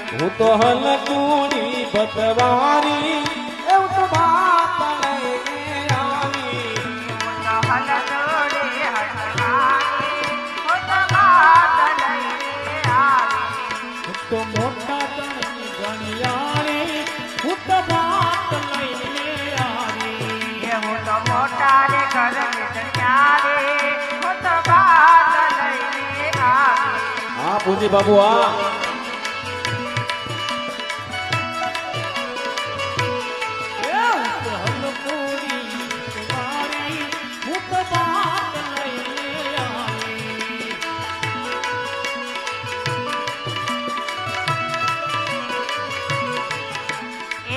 હું તો હલકુડી બતવારી એવું તો વાત લઈને આવી હું તો હલદોડી હટવારી હું તો વાત લઈને આવી હું તો મોટા તણની ગણિયાળી હું તો વાત લઈને આવી હું તો મોટા રે ઘર ત્યારે હું તો વાત લઈને આવી હા પૂજી બાબુ આ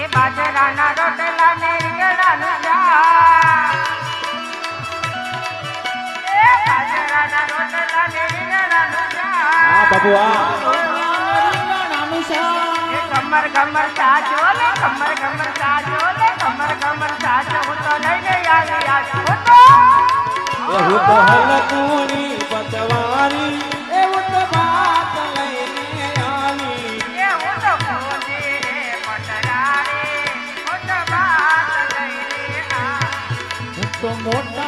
બાજરાના રોટલા ને રીંગણાનું શાક એ બાજરાના રોટલા ને રીંગણાનું શાક હા બાબુ આ એ કમર કમર સાજો લે કમર કમર સાજો લે કમર કમર સાજો હું તો લઈને આવી હું તો હલકુડી બતવારી એવું તો વાત લઈને આવી એ હું તો ખોજી રે પટરારી હું તો વાત લઈને આવી હું તો મોટા